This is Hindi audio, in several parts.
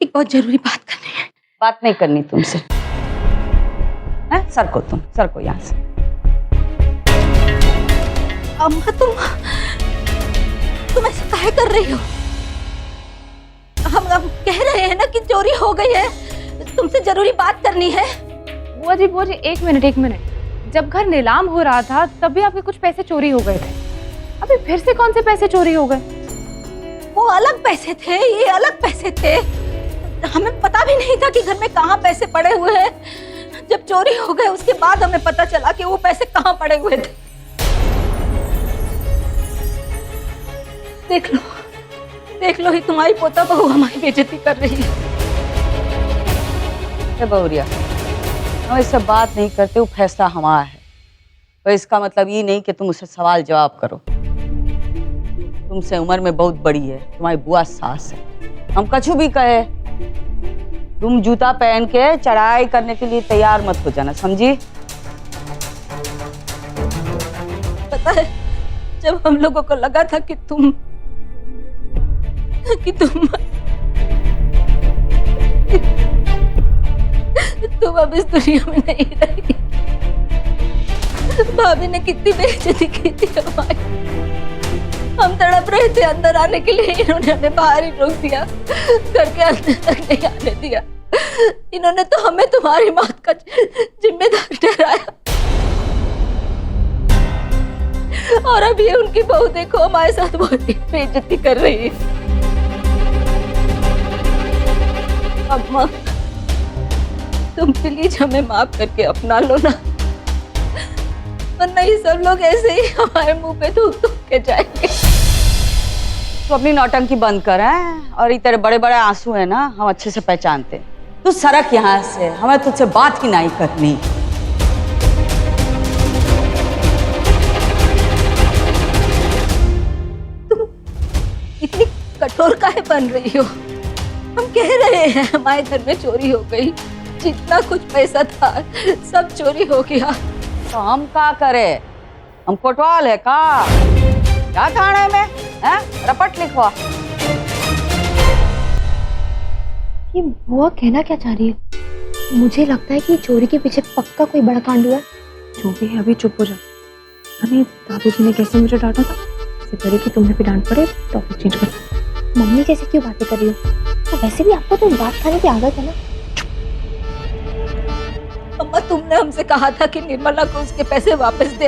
एक बहुत जरूरी बात करनी है। बात नहीं करनी तुमसे। हैं? सर को यहाँ से। अम्मा तुम ऐसा काहे कर रही हो? हम कह रहे हैं ना कि चोरी हो गई है, तुमसे जरूरी बात करनी है। बुआ जी एक मिनट। जब घर नीलाम हो रहा था तब भी आपके कुछ पैसे चोरी हो गए थे, अभी फिर से कौन से पैसे चोरी हो गए? वो अलग पैसे थे, ये अलग पैसे थे। हमें पता भी नहीं था कि घर में कहाँ पैसे पड़े हुए हैं। जब चोरी हो गए उसके बाद हमें पता चला कि वो पैसे कहाँ पड़े हुए थे। देख लो ही तुम्हारी पोता बहू हमारी बेइज्जती कर रही है। बहुरिया, हम इससे बात नहीं करते, वो फैसला हमारा है। तो इसका मतलब ये नहीं कि तुम उससे सवाल जवाब करो। तुमसे उम्र में बहुत बड़ी है, तुम्हारी बुआ सास है। हम कछु भी कहे, तुम जूता पहन के चढ़ाई करने के लिए तैयार मत हो जाना, समझी? पता है, जब हम लोगों को लगा था कि तुम अब इस दुनिया में नहीं रही, भाभी ने कितनी बेइज्जती की थी हमारी। हम तड़प रहे थे अंदर आने के लिए, इन्होंने हमें बाहर ही रोक दिया, घर के अंदर तक नहीं आने दिया। इन्होंने तो हमें तुम्हारी मौत का जिम्मेदार ठहराया। और अब ये उनकी बहू देखो हमारे साथ बहुत बेइज्जती कर रही है। अम्मा, तुम प्लीज हमें माफ करके अपना लो ना, वरना ये सब लोग ऐसे ही हमारे मुंह पे थूक के जाएंगे। तो अपनी नौटंकी बंद कर, हैं? और ये तेरे बड़े बड़े आंसू है ना, हम अच्छे से पहचानते। तू सरक यहाँ से, हमें तुझसे बात ही नहीं करनी। तुम इतनी कठोर काहे बन रही हो? हम कह रहे हैं हमारे घर में चोरी हो गई, जितना कुछ पैसा था सब चोरी हो गया। तो हम क्या करे? हम कोटवाल है का? क्या थाने में हैं? रपट लिखवा। ये बुआ कहना क्या चाह रही है? मुझे लगता है कि चोरी के पीछे पक्का कोई बड़ा कांड हुआ है। जो भी है अभी चुप हो जाओ। अरे दादाजी ने कैसे मुझे डांटा था, इसी तरह की तुम्हें भी डांट पड़े, टॉपिक चेंज कर। मम्मी जैसे क्यों बातें कर रही हो? वैसे भी आपको तो बात खाने की आदत है ना। अम्मा, तुमने हमसे कहा था कि निर्मला को उसके पैसे वापस दे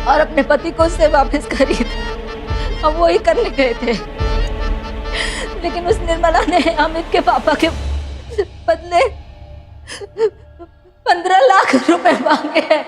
और अपने पति को उससे वापस खरीद। हम वही करने गए थे, लेकिन उस निर्मला ने अमित के पापा के बदले 15 लाख रुपए मांगे हैं।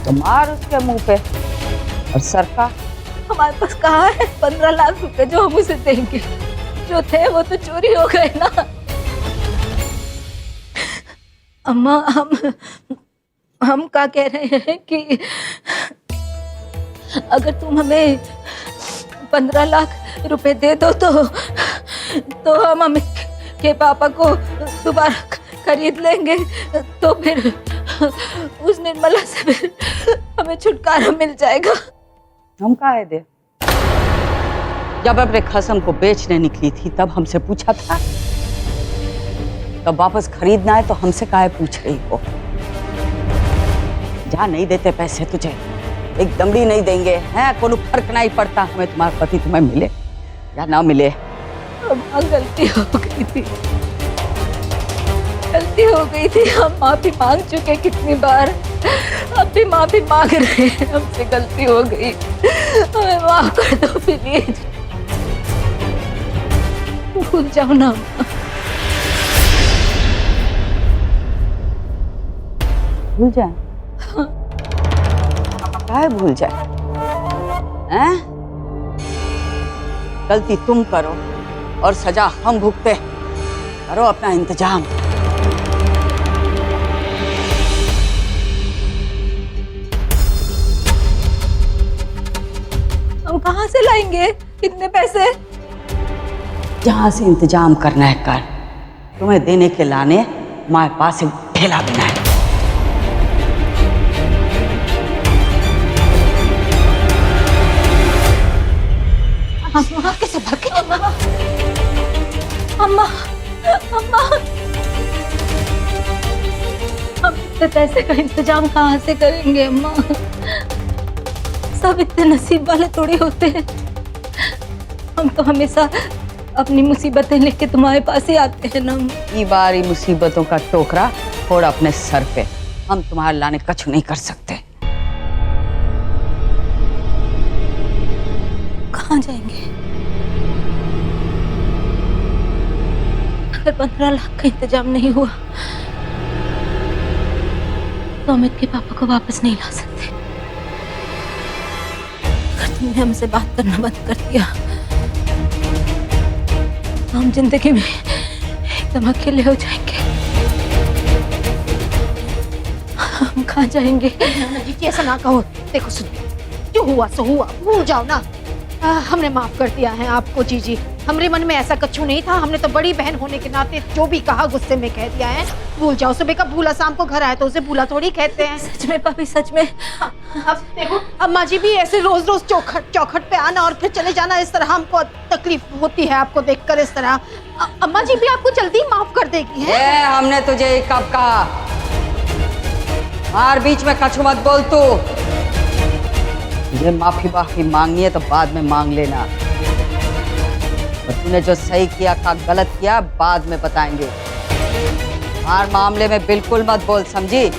तो मार उसके मुंह पे। और सरकार, हमारे पास कहाँ है 15 लाख रुपए जो हम उसे देंगे? जो थे वो तो चोरी हो गए ना। अम्मा, हम क्या कह रहे हैं कि अगर तुम हमें 15 लाख रुपए दे दो तो हम अमित के पापा को दोबारा खरीद लेंगे, तो फिर उस निर्मला से फिर हमें छुटकारा मिल जाएगा। हम काहे दे? जब अपने खसम को बेचने निकली थी तब हमसे पूछा था, तब वापस खरीदना है तो हमसे काहे पूछ रही हो? जहाँ नहीं देते पैसे तुझे, एक दमड़ी नहीं देंगे हैं, कोनो फर्क नहीं पड़ता हमें तुम्हारा पति तुम्हें मिले या ना मिले। गलती हो गई थी, गलती हो गई थी। हम माफी मांग चुके कितनी बार, अब भी माफी मांग रहे हैं। हमसे गलती हो गई, हमें माफ कर दो प्लीज। भूल जाओ ना। भूल जाए? काहे भूल जाए? हैं? गलती तुम करो और सजा हम भुगते। करो अपना इंतजाम। हम कहाँ से लाएंगे इतने पैसे? जहां से इंतजाम करना है कर। तुम्हें देने के लाने हमारे पास एक ठेला बिना है। अम्मा कैसे भागे? अम्मा अम्मा अम्मा, हम इतने पैसे का इंतजाम कहाँ से करेंगे अम्मा? सब इतने नसीब वाले थोड़ी होते हैं। हम तो हमेशा अपनी मुसीबतें लेके तुम्हारे पास ही आते हैं ना। ई बारी मुसीबतों का टोकरा फोड़ अपने सर पे, हम तुम्हारे लाने कछु नहीं कर सकते। कहाँ जाएंगे? अगर 15 लाख का इंतजाम नहीं हुआ तो अमित के पापा को वापस नहीं ला सकते। अगर तुमने हमसे बात करना बंद कर दिया तो हम जिंदगी में एकदम अकेले हो जाएंगे। हम कहाँ जाएंगे? जी ऐसा ना कहो। देखो सुन, जो हुआ सो हुआ, भूल जाओ ना। हमने माफ कर दिया है आपको जीजी। हमारे मन में ऐसा कछु नहीं था। हमने तो बड़ी बहन होने के नाते जो भी कहा गुस्से में कह दिया है। भूल जाओ। सुबह का भूला शाम को घर आया तो उसे भूला थोड़ी कहते हैं। सच में भाभी, सच में। अब देखो अम्मा जी भी ऐसे रोज रोज चौखट पे आना और फिर चले जाना, इस तरह हमको तकलीफ होती है आपको देखकर इस तरह। अम्मा जी भी आपको जल्दी माफ कर देगी है। हमने तुझे कब कहा? मार बीच में कछु मत बोल तू। तुझे माफी मांगनी है तो बाद में मांग लेना, और तूने जो सही किया का गलत किया बाद में बताएंगे। हर मामले में बिल्कुल मत बोल, समझी?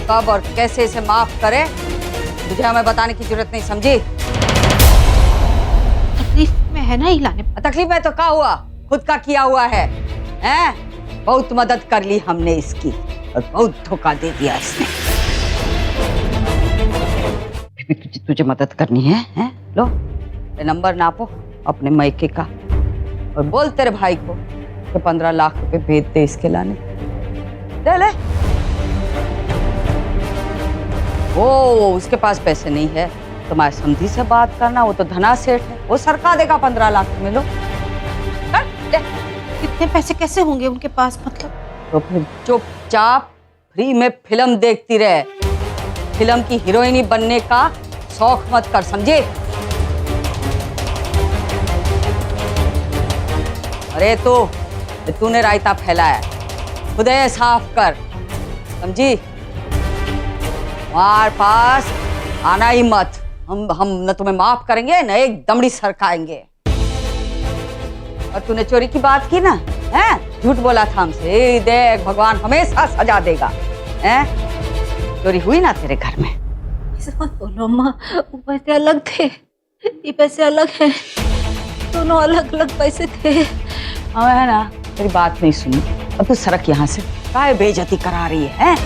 कब और कैसे इसे माफ करे तुझे हमें बताने की जरूरत नहीं, समझी? तकलीफ में है ना हिलाने। तकलीफ में तो क्या हुआ, खुद का किया हुआ है। हैं? बहुत मदद कर ली हमने इसकी और बहुत धोखा दे दिया इसने। तुझे मदद करनी है, हैं? लो ये नंबर नापो अपने मायके का और बोल तेरे भाई को कि 15 लाख रुपए भेज दे इसके लाने। ले ले। ओ उसके पास पैसे नहीं है, तुम्हारे समधी से बात करना, वो तो धना सेठ है, वो सरका देगा 15 लाख में। लो ले। इतने पैसे कैसे होंगे उनके पास? मतलब तो फिर चुपचाप फ्री में फिल्म देखती रहे। फिल्म की हीरोइनी बनने का शौक मत कर, समझे? अरे तूने रायता फैलाया, खुदे साफ कर, समझी? हमारे पास आना ही मत। हम न तुम्हें माफ करेंगे न एक दमड़ी सरकाएंगे। और तूने चोरी की बात की ना, हैं? झूठ बोला था हमसे। देख भगवान हमेशा सजा देगा। हैं? चोरी हुई ना तेरे घर में? ऐसे मत बोलो अम्मा, वो पैसे अलग थे, ये पैसे अलग हैं। दोनों अलग अलग पैसे थे। हाँ है ना, तेरी बात नहीं सुनी। अब तू सरक यहाँ से, काहे बेइज्जती करा रही है?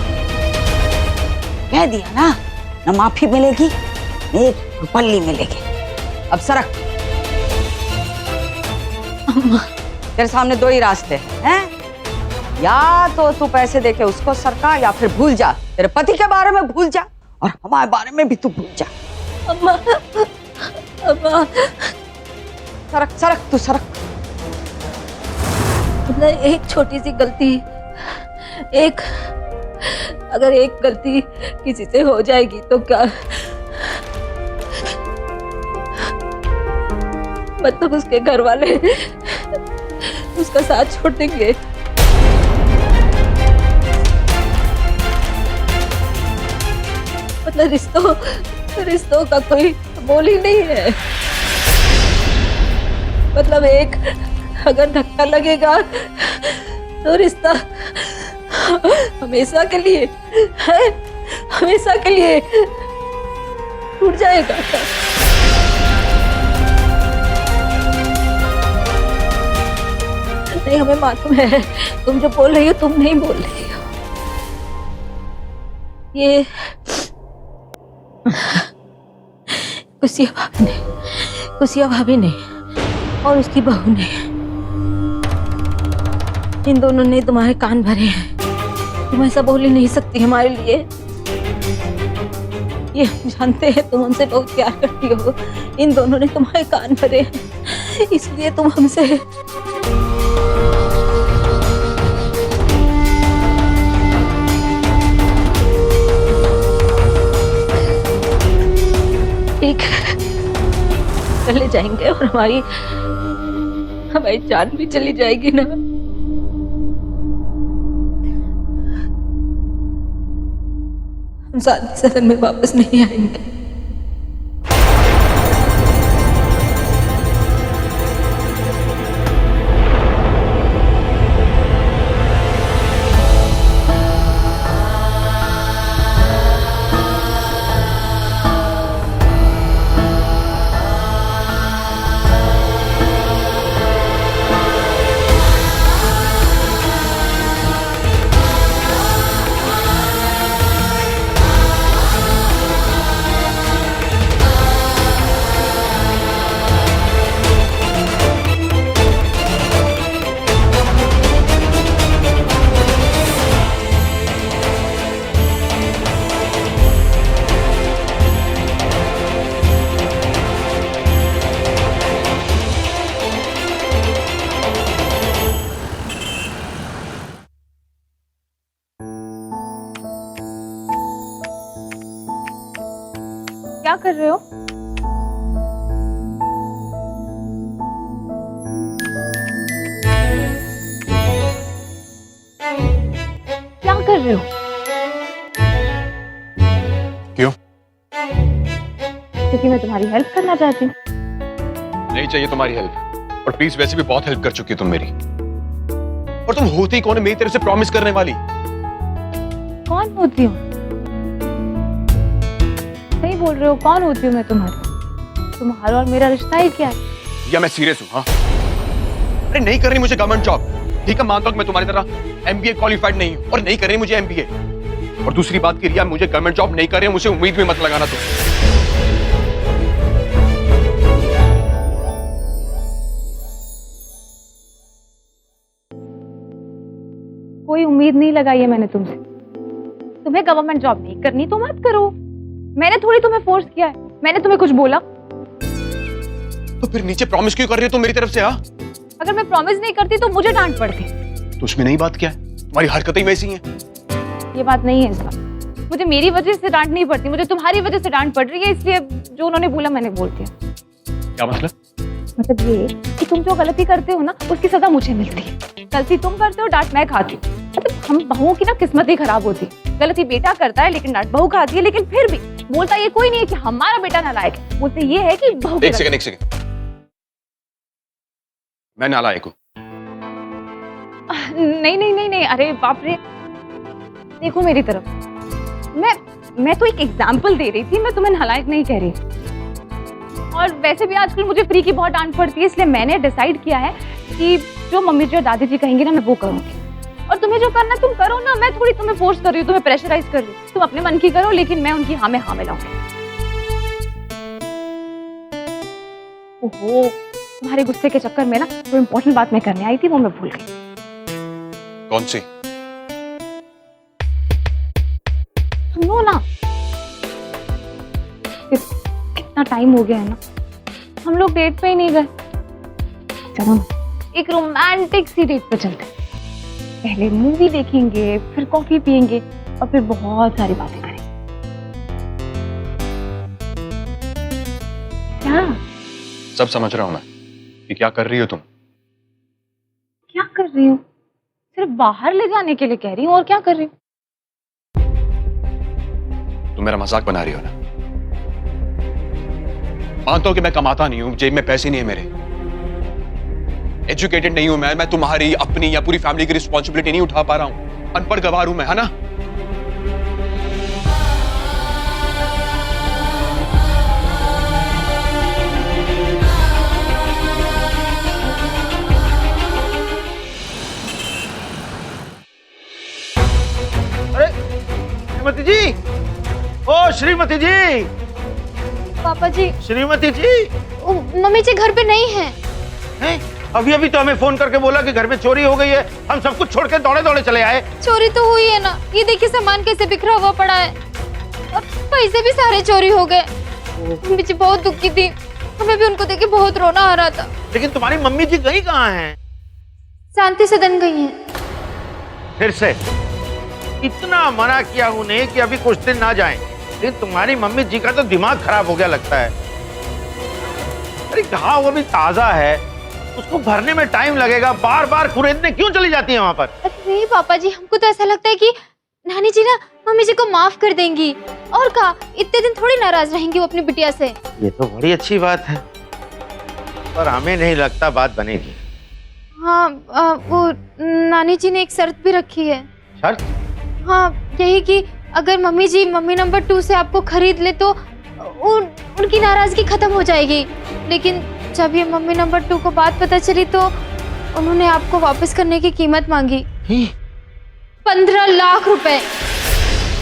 कह दिया ना, न माफी मिलेगी न एक रुपल्ली मिलेगी। अब सरक। अम्मा तेरे सामने दो ही रास्ते हैं, या तो तू पैसे देके उसको सरका या फिर भूल जा, तेरे पति के बारे में भूल जा और हमारे बारे में भी तू भूल जा। अम्मा अम्मा सरक सरक तू सरक। मतलब एक छोटी सी गलती, अगर एक गलती किसी से हो जाएगी तो क्या मतलब उसके घर वाले उसका साथ छोड़ देंगे? मतलब रिश्तों का कोई मोल ही नहीं है। मतलब एक अगर धक्का लगेगा तो रिश्ता हमेशा के लिए टूट जाएगा। नहीं, हमें मालूम है तुम जो बोल रही हो तुम नहीं बोल रही हो। ये कुसिया भाभी ने और उसकी बहू ने, इन दोनों ने तुम्हारे कान भरे हैं। तुम ऐसा बोल ही नहीं सकती हमारे लिए। ये हम जानते हैं तुम हमसे बहुत प्यार करती हो। इन दोनों ने तुम्हारे कान भरे हैं, इसलिए तुम हमसे ठीक चले जाएंगे और हमारी हमारी जान भी चली जाएगी ना। हम शादी सदन में वापस नहीं आएंगे। क्या कर रहे हो? क्या कर रहे हो? क्यों? क्योंकि मैं तुम्हारी हेल्प करना चाहती हूँ। नहीं चाहिए तुम्हारी हेल्प, और प्लीज वैसे भी बहुत हेल्प कर चुकी हो तुम मेरी। और तुम होती ही कौन है मेरी तरफ से प्रॉमिस करने वाली? कौन होती हूँ? सही बोल रहे हो, कौन होती हूँ मैं तुम्हारी? तुम्हारा और मेरा रिश्ता ही क्या है? या मैं सीरियस हूँ? हाँ, अरे नहीं कर रही मुझे गवर्नमेंट जॉब, ठीक है मानता हूँ कि मैं तुम्हारी तरह एमबीए क्वालिफाइड नहीं हूँ, और नहीं कर रही मुझे एमबीए। और दूसरी बात की रिया, मुझे गवर्नमेंट जॉब नहीं कर रही, मुझे उम्मीद भी मत लगाना तुम। कोई उम्मीद नहीं लगाई है मैंने तुमसे। तुम्हें गवर्नमेंट जॉब नहीं करनी तो मत करो। मैंने थोड़ी तुम्हें फोर्स किया है, मैंने तुम्हें कुछ बोला? तो फिर नीचे प्रॉमिस क्यों कर रही हो तुम मेरी तरफ से? हाँ, अगर मैं प्रॉमिस नहीं करती तो मुझे डांट पड़ती। तो उसमें नहीं बात क्या है? तुम्हारी हरकतें ही वैसी हैं। ये बात नहीं है इस बात। मुझे मेरी वजह से डांट नहीं पड़ती, मुझे तुम्हारी वजह से डांट पड़ रही है, इसलिए जो उन्होंने बोला मैंने बोल दिया। क्या मतलब? मतलब ये कि तुम जो गलती करते हो ना, उसकी सजा मुझे मिलती है। गलती तुम करते हो, डांट मैं खाती हूँ। मतलब हम बहुओं की ना किस्मत ही खराब होती है। गलती बेटा करता है लेकिन डांट बहू खाती है, लेकिन फिर भी बोलता ये कोई नहीं है कि हमारा बेटा नालायक है, बोलते ये है कि बहू। एक सेकंड, मैं नालायक हूँ? नहीं नहीं नहीं नहीं, अरे बाप रे, देखो मेरी तरफ। मैं तो एक एग्जाम्पल दे रही थी, मैं तुम्हें नालायक नहीं कह रही। और वैसे भी आजकल मुझे फ्री की बहुत डांट पड़ती है, इसलिए मैंने डिसाइड किया है कि जो मम्मी जी और दादी जी कहेंगे ना, मैं वो करूंगी। और तुम्हें जो करना तुम करो ना, मैं थोड़ी तुम्हें फोर्स कर रही हूँ, तुम्हें प्रेशराइज कर रही हूँ। तुम अपने मन की करो, लेकिन मैं उनकी हाँ में हाँ मिलाऊंगी। ओहो, तुम्हारे गुस्से के चक्कर में ना जो इम्पोर्टेंट बात मैं करने आई थी वो मैं भूल गई। कौन सी? सुनो ना, कितना टाइम हो गया है ना, हम लोग डेट पे ही नहीं गए। चलो ना, एक रोमांटिक सी डेट पे चलते हैं। पहले मूवी देखेंगे, फिर कॉफी पियेंगे, और फिर बहुत सारी बातें करेंगे। क्या? सब समझ रहा हूं मैं कि क्या कर रही हो तुम। क्या कर रही हूँ? सिर्फ बाहर ले जाने के लिए कह रही हूँ, और क्या कर रही हूँ? तुम मेरा मजाक बना रही हो ना? मानता हूं कि मैं कमाता नहीं हूं, जेब में पैसे नहीं है मेरे, एजुकेटेड नहीं हूं मैं तुम्हारी अपनी या पूरी फैमिली की रिस्पॉन्सिबिलिटी नहीं उठा पा रहा हूं, अनपढ़ गवार हूं मैं, है ना? अरे श्रीमती जी, ओ श्रीमती जी, पापा जी, श्रीमती जी, मम्मी जी घर पे नहीं है। हैं? अभी अभी तो हमें फोन करके बोला कि घर में चोरी हो गई है, हम सब कुछ छोड़ के दौड़े दौड़े चले आए। चोरी तो हुई है ना, ये देखिए सामान कैसे बिखरा हुआ पड़ा है, और पैसे भी सारे चोरी हो गए। मम्मी जी बहुत दुखी थी, हमें भी उनको देख के बहुत रोना आ रहा था। लेकिन तुम्हारी मम्मी जी गई कहाँ हैं? शांति सदन गई हैं। फिर से इतना मना किया उन्हें कि अभी कुछ दिन ना जाएं, लेकिन तुम्हारी मम्मी जी का तो दिमाग खराब हो गया लगता है। अरे घाव अभी ताजा है, उसको भरने में टाइम लगेगा, बार बार कुरेदने क्यों चली जाती है वहाँ पर? अरे नहीं पापा जी, हमको तो ऐसा लगता है कि नानी जी ना मम्मी जी को माफ कर देंगी, और का इतने दिन थोड़ी नाराज रहेंगी वो अपनी बिटिया से। ये तो बड़ी अच्छी बात है, पर हमें नहीं लगता बात बनेगी। हाँ वो नानी जी ने एक शर्त भी रखी है। शर्त? हाँ, यही कि अगर मम्मी जी मम्मी नंबर 2 से आपको खरीद ले तो उनकी नाराजगी खत्म हो जाएगी। लेकिन जब ये मम्मी नंबर 2 को बात पता चली तो उन्होंने आपको वापस करने की कीमत मांगी। 15 लाख रुपए।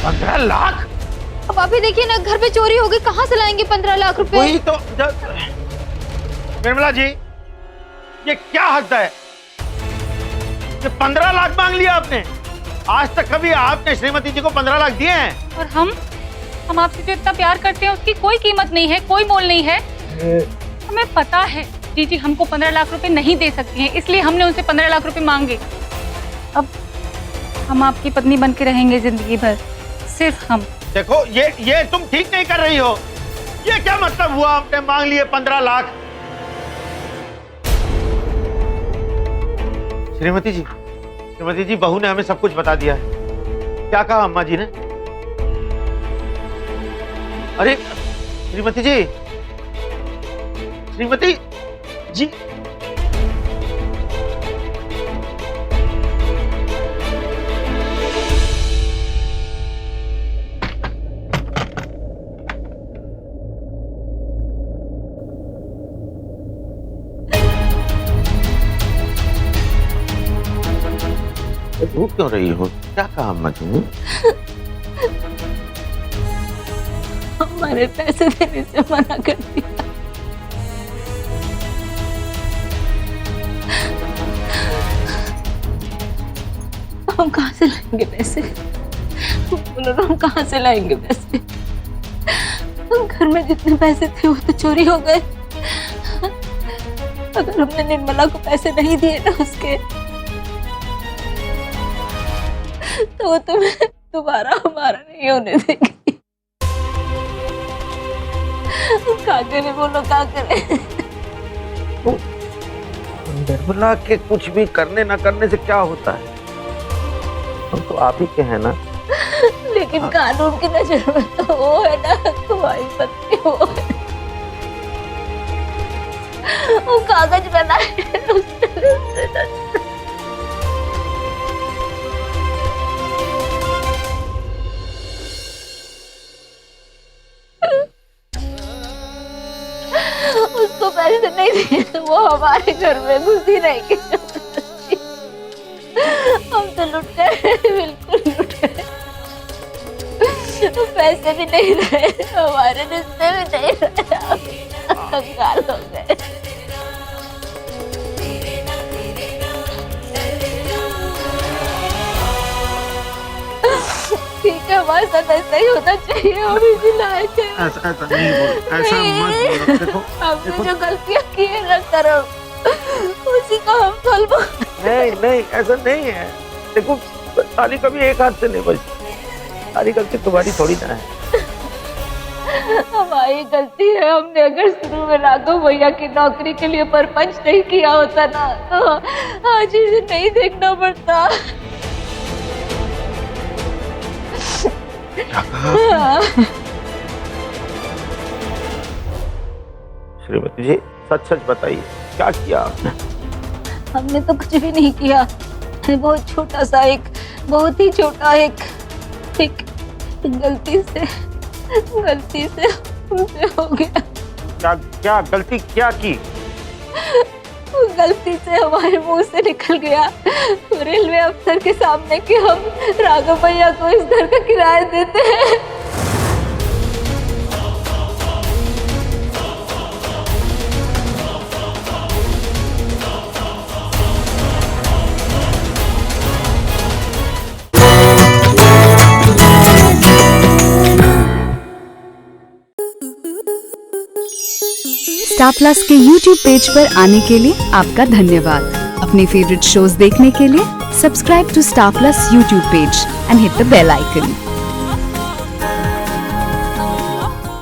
15 लाख? अब आप ही देखिए ना, घर पे चोरी हो गई, कहाँ से लाएंगे 15 लाख रुपए? वही तो निर्मला जी, ये क्या हद है? ये 15 लाख मांग लिया आपने? आज तक कभी आपने श्रीमती जी को 15 लाख दिए हैं? और हम आपसे जो इतना प्यार करते हैं उसकी कोई कीमत नहीं है, कोई मोल नहीं है। हमें पता है जी हमको 15 लाख रुपए नहीं दे सकती हैं, इसलिए हमने उनसे 15 लाख रुपए मांगे। अब हम आपकी पत्नी बन के रहेंगे जिंदगी भर, सिर्फ हम। देखो ये तुम ठीक नहीं कर रही हो। ये क्या मतलब हुआ, आपने मांग लिए 15 लाख? श्रीमती जी, बहू ने हमें सब कुछ बता दिया है। क्या कहा अम्मा जी ने? अरे श्रीमती जी भूख क्यों रही हो? क्या कहा अम्मा जी ने? हमारे पैसे देने से मना कर दिया। हम कहाँ से लाएंगे पैसे? बोलो ना, हम कहाँ से लाएंगे पैसे? घर में जितने पैसे थे वो तो चोरी हो गए। अगर हमने निर्मला को पैसे नहीं दिए ना उसके, तो वो तुम्हें दोबारा हमारा नहीं होने देगी। क्या करे, बोलो क्या करे? निर्मला के कुछ भी करने ना करने से क्या होता है? हम तो आप ही के हैं ना। लेकिन कानून की नजर में तो वो है ना, तुम्हारी पत्नी वो है। वो कागज बनाए उसने। उसको पैसे नहीं दिए तो वो हमारे घर में घुसी रहेगी। हम तो लुट गए, बिल्कुल लुट गए। पैसे भी नहीं रहे, हमारे रिश्ते भी नहीं रहे, कंगाल हो गए। ठीक है, हमारे साथ ऐसा ही होना चाहिए। अभी भी लायक है। ऐसा नहीं बोलो, ऐसा मत बोलो। देखो हमने जो गलतियां की है ना करो, उसी का हम फल नहीं ऐसा नहीं है। देखो ताली कभी एक हाथ से नहीं बजती, सारी गलती तुम्हारी थोड़ी ना है। हमारी गलती है। हमने अगर शुरू में राघव भैया की नौकरी के लिए परपंच नहीं किया होता ना, तो आज इसे नहीं देखना पड़ता। श्रीमती जी, सच बताइए, क्या किया आपने? हमने तो कुछ भी नहीं किया। बहुत छोटा सा बहुत ही छोटा गलती से हमसे हो गया। क्या गलती क्या की? गलती से हमारे मुंह से निकल गया रेलवे अफसर के सामने कि हम राघव भैया को इस घर का किराया देते हैं। स्टार प्लस के YouTube पेज पर आने के लिए आपका धन्यवाद। अपने फेवरेट शोज देखने के लिए subscribe to star plus YouTube page and hit the bell icon.